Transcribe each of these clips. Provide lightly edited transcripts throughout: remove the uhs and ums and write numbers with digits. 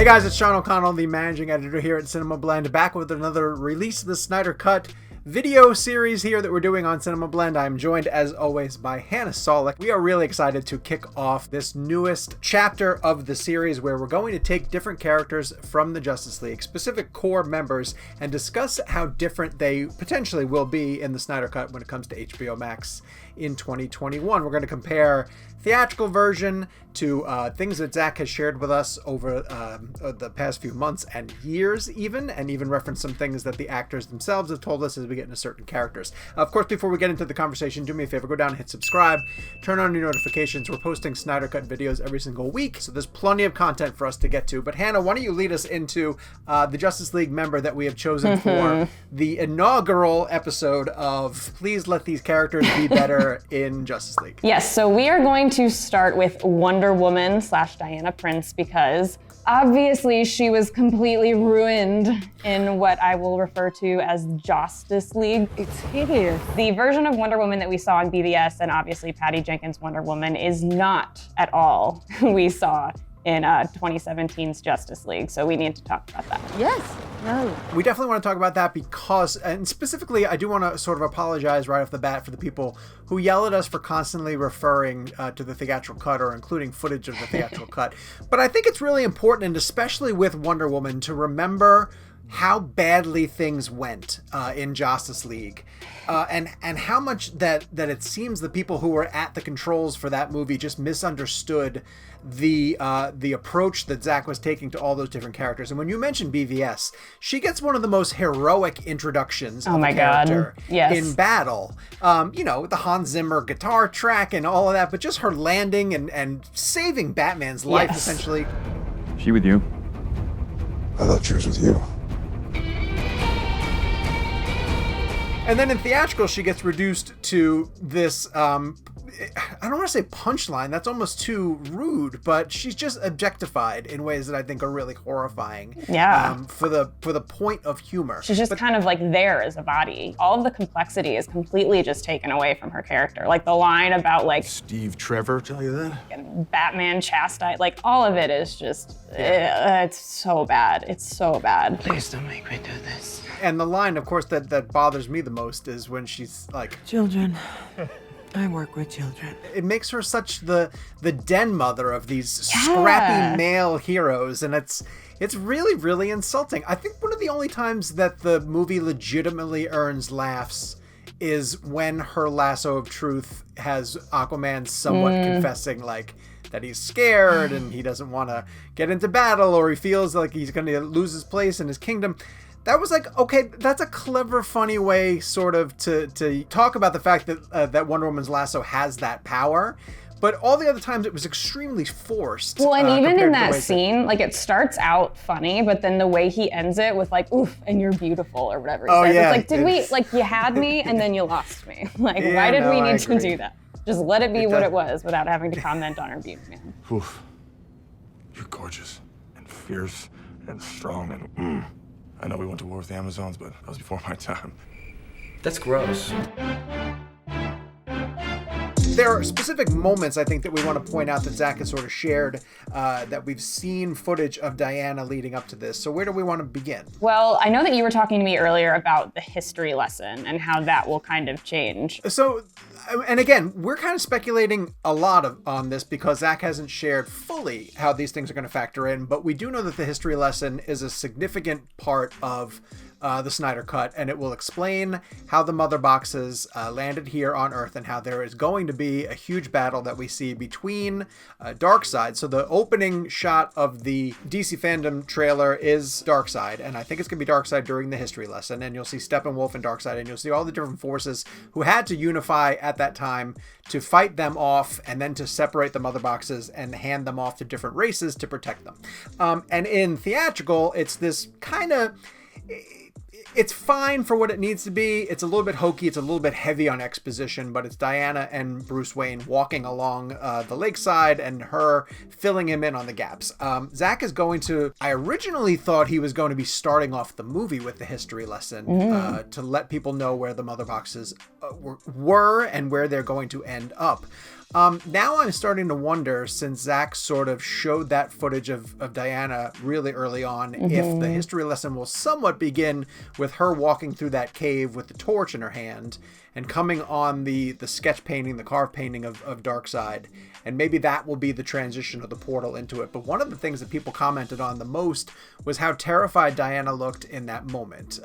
Hey guys, it's Sean O'Connell, the managing editor here at CinemaBlend, back with another release of the Snyder Cut video series here that we're doing on CinemaBlend. I'm joined, as always, by Hannah Saulic. We are really excited to kick off this newest chapter of the series where we're going to take different characters from the Justice League, specific core members, and discuss how different they potentially will be in the Snyder Cut when it comes to HBO Max in 2021. We're going to compare theatrical version to things that Zack has shared with us over the past few months and years and even reference some things that the actors themselves have told us as we get into certain characters. Of course, before we get into the conversation, do me a favor, go down and hit subscribe, turn on your notifications. We're posting Snyder Cut videos every single week, so there's plenty of content for us to get to. But Hannah, why don't you lead us into the Justice League member that we have chosen for the inaugural episode of Please Let These Characters Be Better in Justice League. Yes, so we are going to start with Wonder Woman / Diana Prince because obviously she was completely ruined in what I will refer to as Josstice League. It's hideous. The version of Wonder Woman that we saw in BVS and obviously Patty Jenkins' Wonder Woman is not at all who we saw in 2017's Justice League. So we need to talk about that. Yes. No. We definitely want to talk about that because, and specifically, I do want to sort of apologize right off the bat for the people who yell at us for constantly referring to the theatrical cut or including footage of the theatrical cut. But I think it's really important, and especially with Wonder Woman, to remember how badly things went in Justice League, and how much that it seems the people who were at the controls for that movie just misunderstood the approach that Zack was taking to all those different characters. And when you mentioned BVS, she gets one of the most heroic introductions of a character in battle. The Hans Zimmer guitar track and all of that, but just her landing and saving Batman's life, essentially. She with you? I thought she was with you. And then in theatrical, she gets reduced to this, I don't want to say punchline, that's almost too rude, but she's just objectified in ways that I think are really horrifying. Yeah. For the point of humor. She's just kind of like there as a body. All of the complexity is completely just taken away from her character. Like the line about like Steve Trevor tell you that? and Batman chastise, like all of it is just, it's so bad. It's so bad. Please don't make me do this. And the line, of course, that bothers me the most is when she's like, Children. I work with children. it makes her such the den mother of these scrappy male heroes, and it's really, really insulting. I think one of the only times that the movie legitimately earns laughs is when her lasso of truth has Aquaman somewhat confessing like that he's scared and he doesn't want to get into battle, or he feels like he's going to lose his place in his kingdom. That was like, okay, that's a clever, funny way sort of to talk about the fact that that Wonder Woman's lasso has that power. But all the other times it was extremely forced. Well, and even in that scene, like it starts out funny, but then the way he ends it with like, oof, and you're beautiful or whatever he says. Yeah, it's like, like you had me and then you lost me. Like, why did we need to do that? Just let it be what it was without having to comment on her beauty, man. Oof. You're gorgeous and fierce and strong and I know we went to war with the Amazons, but that was before my time. That's gross. There are specific moments, I think, that we want to point out that Zack has sort of shared, that we've seen footage of Diana leading up to this. So where do we want to begin? Well, I know that you were talking to me earlier about the history lesson and how that will kind of change. So, and again, we're kind of speculating a lot on this because Zack hasn't shared fully how these things are going to factor in, but we do know that the history lesson is a significant part of the Snyder Cut, and it will explain how the mother boxes landed here on Earth and how there is going to be a huge battle that we see between Darkseid. So the opening shot of the DC Fandom trailer is Darkseid, and I think it's going to be Darkseid during the history lesson, and you'll see Steppenwolf and Darkseid, and you'll see all the different forces who had to unify at that time to fight them off and then to separate the mother boxes and hand them off to different races to protect them. And in theatrical, it's this kind of... It's fine for what it needs to be. It's a little bit hokey. It's a little bit heavy on exposition, but it's Diana and Bruce Wayne walking along the lakeside and her filling him in on the gaps. Zack is going to, I originally thought he was going to be starting off the movie with the history lesson to let people know where the mother boxes were and where they're going to end up. Now I'm starting to wonder, since Zack sort of showed that footage of Diana really early on, if the history lesson will somewhat begin with her walking through that cave with the torch in her hand and coming on the sketch painting, the carved painting of Darkseid. And maybe that will be the transition of the portal into it. But one of the things that people commented on the most was how terrified Diana looked in that moment,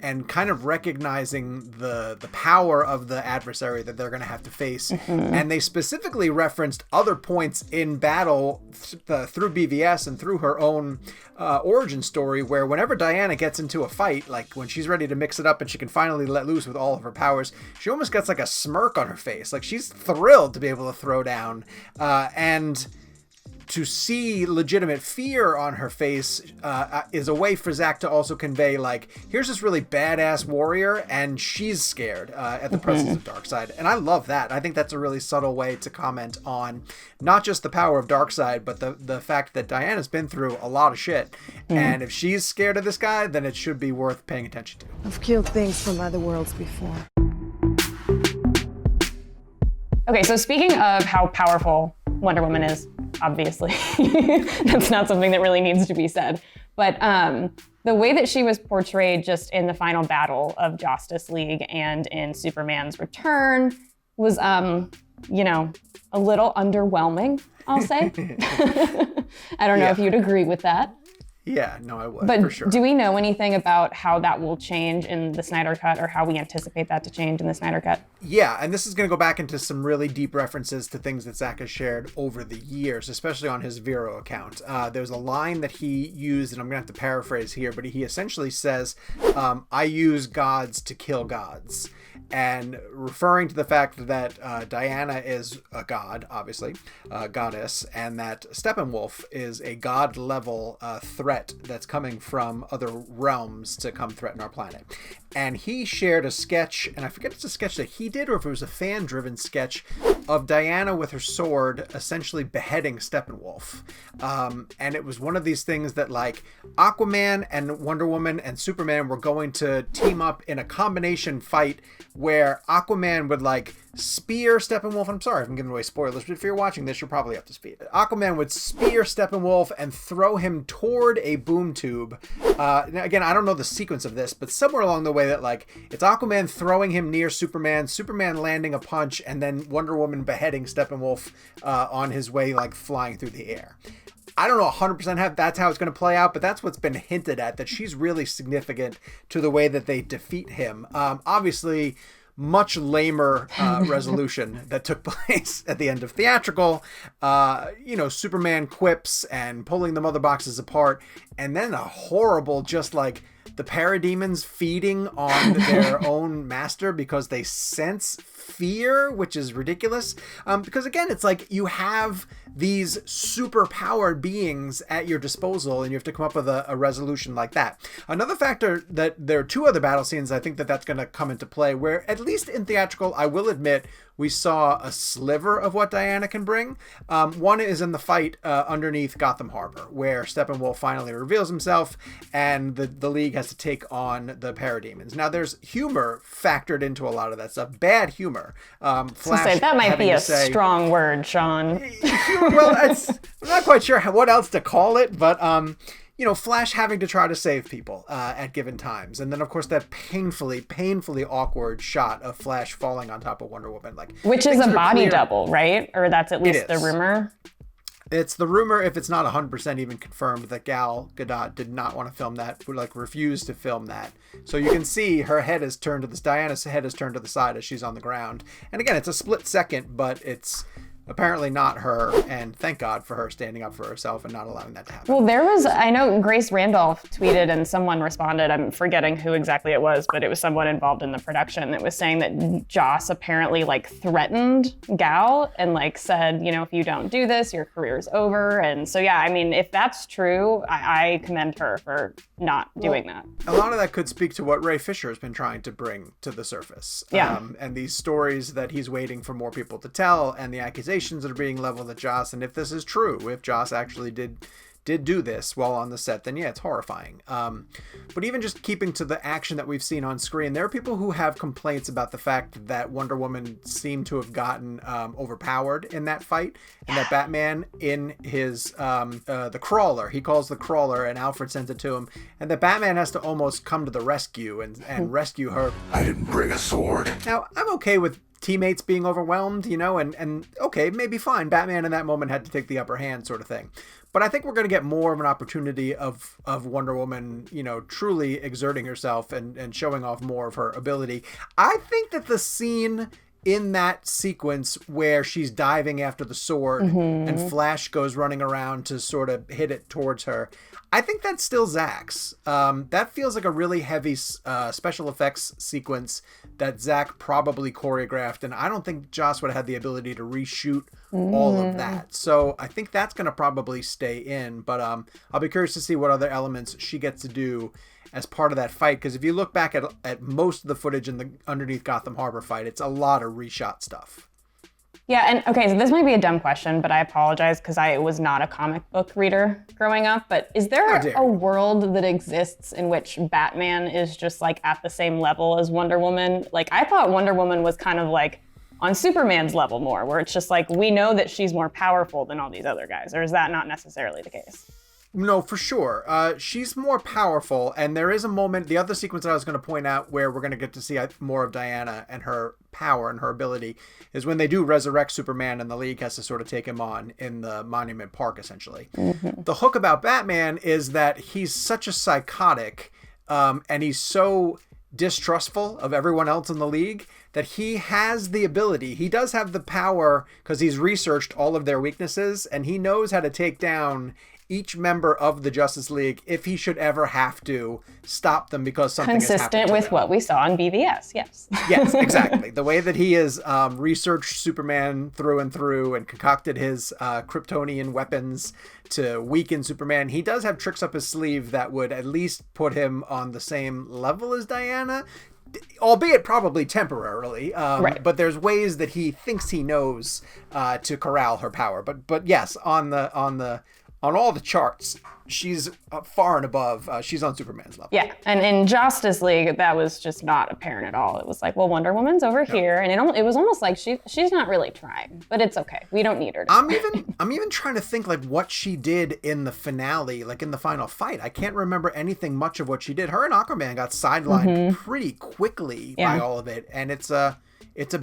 and kind of recognizing the power of the adversary that they're going to have to face. And they specifically referenced other points in battle through BVS and through her own origin story, where whenever Diana gets into a fight, like when she's ready to mix it up and she can finally let loose with all of her powers, she almost gets like a smirk on her face. Like she's thrilled to be able to throw down. And to see legitimate fear on her face is a way for Zack to also convey, like, here's this really badass warrior and she's scared at the presence of Darkseid. And I love that. I think that's a really subtle way to comment on not just the power of Darkseid, but the fact that Diana's been through a lot of shit. And if she's scared of this guy, then it should be worth paying attention to. I've killed things from other worlds before. Okay, so speaking of how powerful Wonder Woman is, obviously, that's not something that really needs to be said. But the way that she was portrayed just in the final battle of Justice League and in Superman's return was, a little underwhelming, I'll say. I don't know if you'd agree with that. Yeah, no, I would, but for sure. Do we know anything about how that will change in the Snyder Cut, or how we anticipate that to change in the Snyder Cut? Yeah, and this is going to go back into some really deep references to things that Zack has shared over the years, especially on his Vero account. There's a line that he used, and I'm going to have to paraphrase here, but he essentially says, I use gods to kill gods. And referring to the fact that Diana is a god, obviously, a goddess, and that Steppenwolf is a god-level threat that's coming from other realms to come threaten our planet. And he shared a sketch, and I forget if it's a sketch that he did or if it was a fan-driven sketch, of Diana with her sword essentially beheading Steppenwolf. And it was one of these things that, like, Aquaman and Wonder Woman and Superman were going to team up in a combination fight where Aquaman would, like, spear Steppenwolf. I'm sorry if I'm giving away spoilers, but if you're watching this, you're probably up to speed. Aquaman would spear Steppenwolf and throw him toward a boom tube. Now, again, I don't know the sequence of this, but somewhere along the way that, like, it's Aquaman throwing him near Superman, Superman landing a punch, and then Wonder Woman beheading Steppenwolf on his way, like, flying through the air. I don't know 100% how that's how it's going to play out, but that's what's been hinted at, that she's really significant to the way that they defeat him. Obviously, much lamer resolution that took place at the end of theatrical. Superman quips and pulling the mother boxes apart, and then a horrible, just like the parademons feeding on their own master because they sense fear, which is ridiculous. Because again, it's like you have these super powered beings at your disposal and you have to come up with a resolution like that. Another factor, that there are two other battle scenes I think that's going to come into play, where at least in theatrical, I will admit, we saw a sliver of what Diana can bring. One is in the fight underneath Gotham Harbor, where Steppenwolf finally reveals himself and the League has to take on the parademons. Now, there's humor factored into a lot of that stuff. Bad humor. Flash, that might be a strong word, Sean. Well, I'm not quite sure what else to call it, but Flash having to try to save people at given times. And then, of course, that painfully awkward shot of Flash falling on top of Wonder Woman. Which is a body double, right? Or that's at least the rumor? It's the rumor, if it's not 100% even confirmed, that Gadot did not want to film that, would refused to film that. So you can see her head is turned to Diana's head is turned to the side as she's on the ground. And again, it's a split second, but it's apparently not her, and thank God for her standing up for herself and not allowing that to happen. Well, I know Grace Randolph tweeted and someone responded, I'm forgetting who exactly it was, but it was someone involved in the production that was saying that Joss apparently threatened Gal and said, if you don't do this, your career's over. And so, yeah, I mean, if that's true, I commend her for not doing that. A lot of that could speak to what Ray Fisher has been trying to bring to the surface. Yeah. And these stories that he's waiting for more people to tell, and the accusations that are being leveled at Joss. And if this is true, if Joss actually did did do this while on the set, then yeah, it's horrifying. But even just keeping to the action that we've seen on screen, there are people who have complaints about the fact that Wonder Woman seemed to have gotten overpowered in that fight, and that Batman in his the crawler, he calls the crawler, and Alfred sends it to him, and that Batman has to almost come to the rescue and rescue her. I didn't bring a sword. Now, I'm okay with teammates being overwhelmed, and okay, maybe fine. Batman in that moment had to take the upper hand, sort of thing. But I think we're going to get more of an opportunity of Wonder Woman, truly exerting herself and showing off more of her ability. I think that the scene in that sequence where she's diving after the sword and Flash goes running around to sort of hit it towards her, I think that's still Zack's. That feels like a really heavy special effects sequence that Zack probably choreographed, and I don't think Joss would have had the ability to reshoot all of that. So I think that's going to probably stay in, but I'll be curious to see what other elements she gets to do as part of that fight, because if you look back at most of the footage in the underneath Gotham Harbor fight, it's a lot of reshot stuff. Yeah, and okay, so this might be a dumb question, but I apologize because I was not a comic book reader growing up, but is there a world that exists in which Batman is just like at the same level as Wonder Woman? Like, I thought Wonder Woman was kind of like on Superman's level more, where it's just like, we know that she's more powerful than all these other guys, or is that not necessarily the case? No, for sure. She's more powerful, and there is a moment, the other sequence that I was going to point out where we're going to get to see more of Diana and her power and her ability is when they do resurrect Superman and the League has to sort of take him on in the Monument Park, essentially. The hook about Batman is that he's such a psychotic, and he's so distrustful of everyone else in the League that he has the ability, he does have the power because he's researched all of their weaknesses, and he knows how to take down each member of the Justice League if he should ever have to stop them because something has happened to them. Consistent with what we saw in BVS, yes. Yes, exactly. The way that he has researched Superman through and through and concocted his Kryptonian weapons to weaken Superman, he does have tricks up his sleeve that would at least put him on the same level as Diana, albeit probably temporarily. Right. But there's ways that he thinks he knows to corral her power. But yes, on all the charts, she's far and above. She's on Superman's level. Yeah, and in Justice League, that was just not apparent at all. It was like, well, Wonder Woman's over here, and it was almost like she's not really trying, but it's okay. We don't need her to I'm even trying to think like what she did in the finale, like in the final fight. I can't remember anything much of what she did. Her and Aquaman got sidelined pretty quickly by all of it, and it's a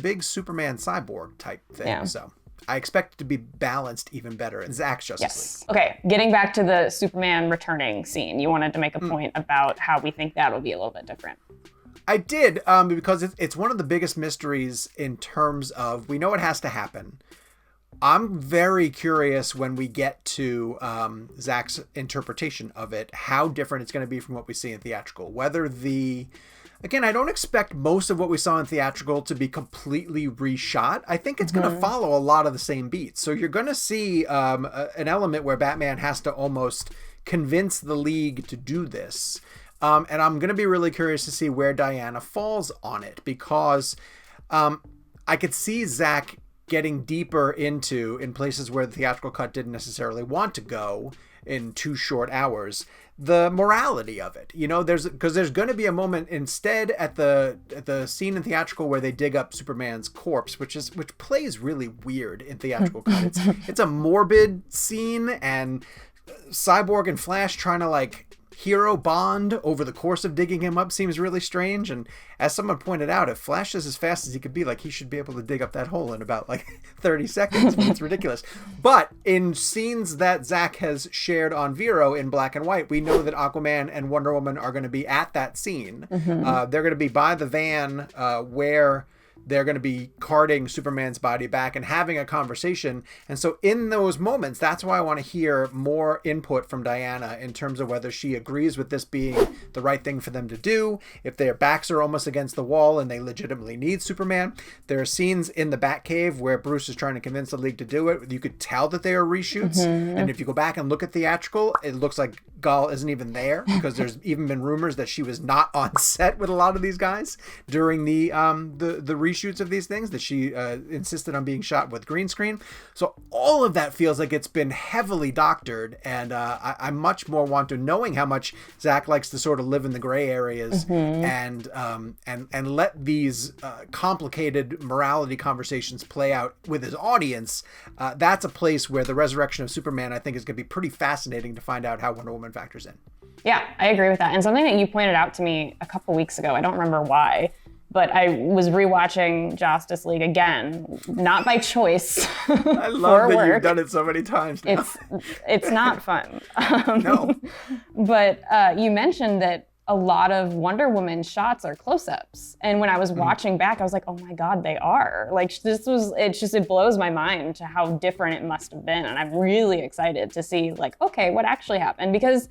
big Superman cyborg type thing. Yeah. So I expect it to be balanced even better in Zack's Justice League. Okay, getting back to the Superman returning scene, you wanted to make a point about how we think that'll be a little bit different. I did, because it's one of the biggest mysteries in terms of, we know it has to happen. I'm very curious when we get to Zack's interpretation of it, how different it's going to be from what we see in theatrical. Again, I don't expect most of what we saw in theatrical to be completely reshot. I think it's going to follow a lot of the same beats. So you're going to see an element where Batman has to almost convince the League to do this. And I'm going to be really curious to see where Diana falls on it, because I could see Zack getting deeper into, in places where the theatrical cut didn't necessarily want to go in 2 short hours, the morality of it. There's going to be a moment instead at the scene in theatrical where they dig up Superman's corpse, which plays really weird in theatrical cut. It's a morbid scene, and Cyborg and Flash trying to like hero bond over the course of digging him up seems really strange. And as someone pointed out, if Flash is as fast as he could be, like, he should be able to dig up that hole in about like 30 seconds. It's ridiculous. But in scenes that Zack has shared on Vero in black and white, we know that Aquaman and Wonder Woman are going to be at that scene. They're going to be by the van where they're going to be carting Superman's body back and having a conversation. And so in those moments, that's why I want to hear more input from Diana in terms of whether she agrees with this being the right thing for them to do, if their backs are almost against the wall and they legitimately need Superman. There are scenes in the Batcave where Bruce is trying to convince the League to do it. You could tell that they are reshoots. And if you go back and look at theatrical, it looks like Gal isn't even there, because there's even been rumors that she was not on set with a lot of these guys during the reshoots of these things, that she insisted on being shot with green screen. So all of that feels like it's been heavily doctored, and I much more want to, knowing how much Zack likes to sort of live in the gray areas and let these complicated morality conversations play out with his audience. That's a place where the resurrection of Superman, I think, is going to be pretty fascinating to find out how Wonder Woman factors in. Yeah, I agree with that. And something that you pointed out to me a couple weeks ago, I don't remember why, but I was rewatching Justice League again, not by choice. I love that you've done it so many times now. It's not fun. No. But you mentioned that a lot of Wonder Woman shots are close-ups. And when I was watching back, I was like, oh my God, they are. Like, it blows my mind to how different it must have been. And I'm really excited to see, like, okay, what actually happened? Because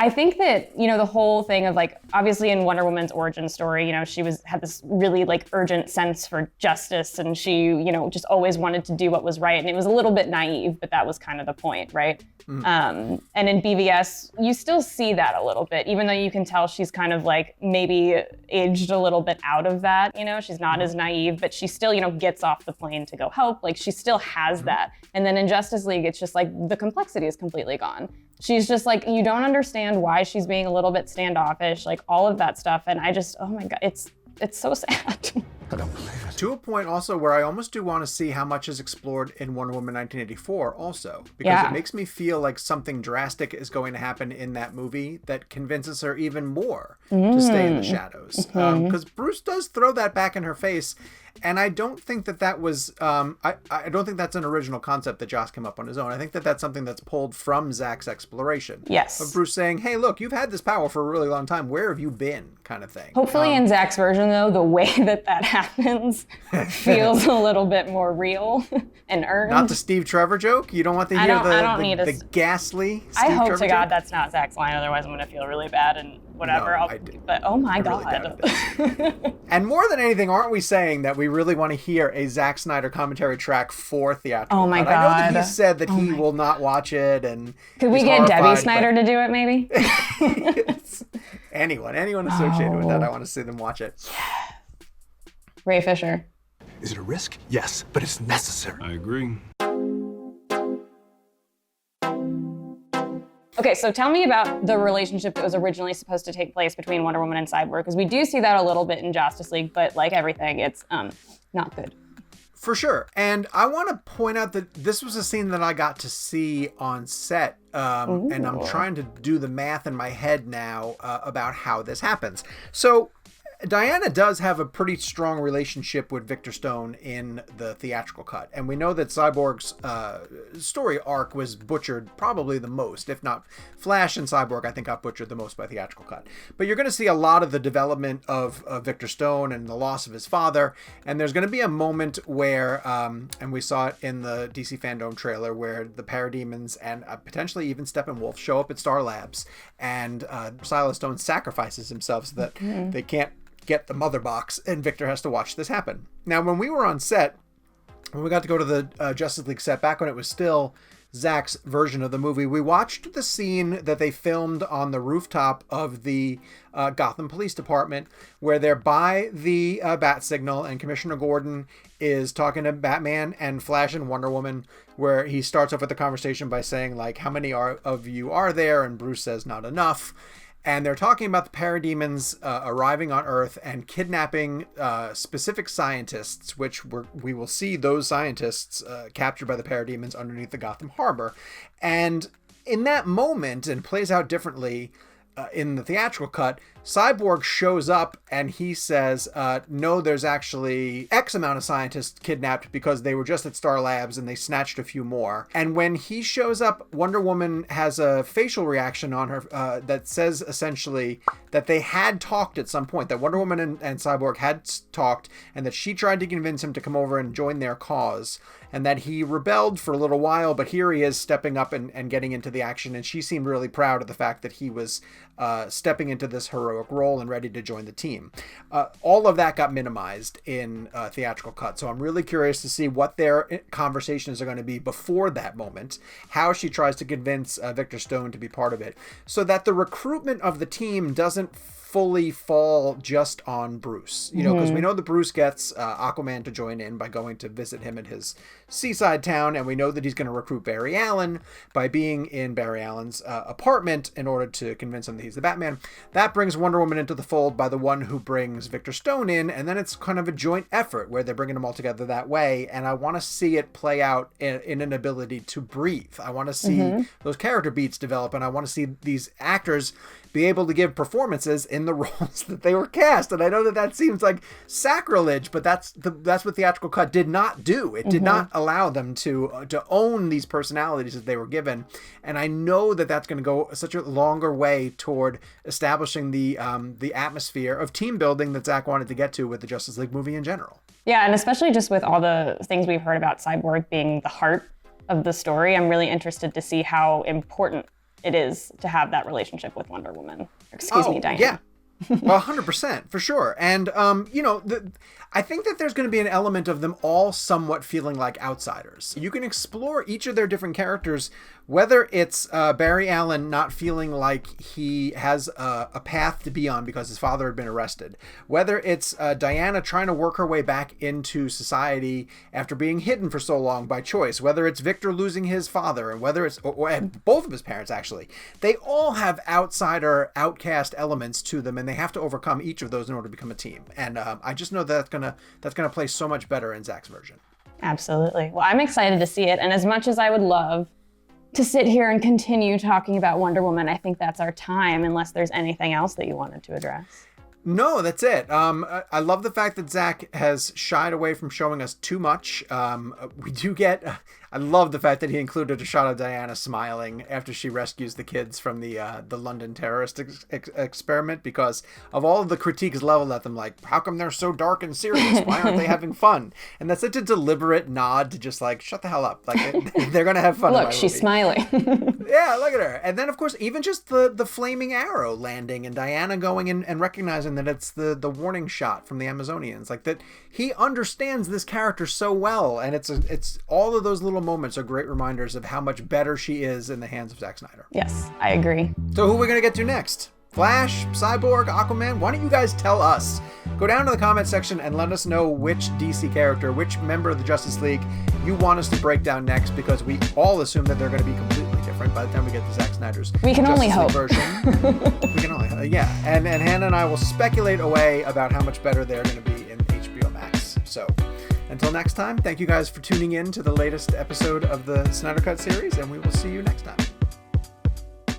I think that, the whole thing of, like, obviously in Wonder Woman's origin story, she had this really, like, urgent sense for justice, and she, just always wanted to do what was right. And it was a little bit naive, but that was kind of the point, right? And in BVS, you still see that a little bit, even though you can tell she's kind of, like, maybe aged a little bit out of that, she's not as naive, but she still, gets off the plane to go help. Like, she still has that. And then in Justice League, it's just like the complexity is completely gone. She's just like, you don't understand why she's being a little bit standoffish, like all of that stuff. And I just, oh my God, it's so sad. I don't believe it. To a point also where I almost do want to see how much is explored in Wonder Woman 1984 also, because it makes me feel like something drastic is going to happen in that movie that convinces her even more to stay in the shadows. Because Bruce does throw that back in her face. And I don't think that was, I don't think that's an original concept that Joss came up on his own. I think that that's something that's pulled from Zack's exploration. Yes. Of Bruce saying, hey, look, you've had this power for a really long time. Where have you been? Kind of thing. Hopefully in Zack's version, though, the way that happens feels a little bit more real and earned. Not the Steve Trevor joke? You don't want to hear the ghastly Steve I hope Trevor to God joke? That's not Zack's line. Otherwise, I'm going to feel really bad and whatever. No, but oh my really God. And more than anything, aren't we saying that we really want to hear a Zack Snyder commentary track for theatrical? Oh my God. I know that he said that he will not watch it, and could we get Debbie Snyder to do it, maybe? Anyone associated with that, I want to see them watch it. Ray Fisher. Is it a risk? Yes, but it's necessary. I agree. Okay, so tell me about the relationship that was originally supposed to take place between Wonder Woman and Cyborg, because we do see that a little bit in Justice League, but like everything, it's not good. For sure. And I want to point out that this was a scene that I got to see on set, and I'm trying to do the math in my head now about how this happens. So Diana does have a pretty strong relationship with Victor Stone in the theatrical cut. And we know that Cyborg's story arc was butchered probably the most, if not Flash and Cyborg, I think got butchered the most by theatrical cut. But you're going to see a lot of the development of Victor Stone and the loss of his father. And there's going to be a moment where, and we saw it in the DC Fandom trailer, where the Parademons and potentially even Steppenwolf show up at Star Labs, and Silas Stone sacrifices himself so that they can't get the mother box, and Victor has to watch this happen. Now, when we were on set, when we got to go to the Justice League set, back when it was still Zack's version of the movie, we watched the scene that they filmed on the rooftop of the Gotham Police Department, where they're by the bat signal, and Commissioner Gordon is talking to Batman and Flash and Wonder Woman, where he starts off with the conversation by saying, like, how many of you are there? And Bruce says, not enough. And they're talking about the parademons arriving on Earth and kidnapping specific scientists, which we will see those scientists captured by the parademons underneath the Gotham Harbor. And in that moment, and plays out differently in the theatrical cut, Cyborg shows up and he says, no, there's actually X amount of scientists kidnapped because they were just at Star Labs and they snatched a few more. And when he shows up, Wonder Woman has a facial reaction on her that says essentially that they had talked at some point, that Wonder Woman and Cyborg had talked, and that she tried to convince him to come over and join their cause, and that he rebelled for a little while, but here he is stepping up and getting into the action. And she seemed really proud of the fact that he was stepping into this heroic role and ready to join the team. All of that got minimized in theatrical cut. So I'm really curious to see what their conversations are going to be before that moment, how she tries to convince Victor Stone to be part of it, so that the recruitment of the team doesn't fully fall just on Bruce, you know, because we know that Bruce gets Aquaman to join in by going to visit him at his seaside town, and we know that he's going to recruit Barry Allen by being in Barry Allen's apartment in order to convince him that he's the Batman. That brings Wonder Woman into the fold by the one who brings Victor Stone in, and then it's kind of a joint effort where they're bringing them all together that way, and I want to see it play out in an ability to breathe. I want to see those character beats develop, and I want to see these actors be able to give performances in the roles that they were cast. And I know that that seems like sacrilege, but that's what theatrical cut did not do. It did not allow them to own these personalities that they were given. And I know that that's going to go such a longer way toward establishing the atmosphere of team building that Zack wanted to get to with the Justice League movie in general. Yeah, and especially just with all the things we've heard about Cyborg being the heart of the story, I'm really interested to see how important it is to have that relationship with Wonder Woman. Excuse me, Diane. Yeah. 100%, for sure. And, you know, I think that there's going to be an element of them all somewhat feeling like outsiders. You can explore each of their different characters, whether it's Barry Allen not feeling like he has a path to be on because his father had been arrested, whether it's Diana trying to work her way back into society after being hidden for so long by choice, whether it's Victor losing his father, and whether it's or both of his parents, actually. They all have outsider, outcast elements to them, and they have to overcome each of those in order to become a team. And I just know that's gonna play so much better in Zack's version. Absolutely. Well, I'm excited to see it, and as much as I would love to sit here and continue talking about Wonder Woman, I think that's our time, unless there's anything else that you wanted to address. No, that's it. I love the fact that Zack has shied away from showing us too much. We do get... I love the fact that he included a shot of Diana smiling after she rescues the kids from the London terrorist experiment, because of all of the critiques leveled at them, like, how come they're so dark and serious? Why aren't they having fun? And that's such a deliberate nod to just like, shut the hell up. Like, they're going to have fun. Look, she's smiling. Yeah, look at her. And then, of course, even just the flaming arrow landing and Diana going and recognizing that it's the warning shot from the Amazonians. Like, that he understands this character so well. And it's all of those little moments are great reminders of how much better she is in the hands of Zack Snyder. Yes, I agree. So who are we going to get to next? Flash, Cyborg, Aquaman? Why don't you guys tell us? Go down to the comment section and let us know which DC character, which member of the Justice League you want us to break down next, because we all assume that they're going to be completely different by the time we get to Zack Snyder's we can Justice only League hope version. We can only hope. Yeah. And Hannah and I will speculate away about how much better they're going to be in HBO Max. So until next time, thank you guys for tuning in to the latest episode of the Snyder Cut series, and we will see you next time.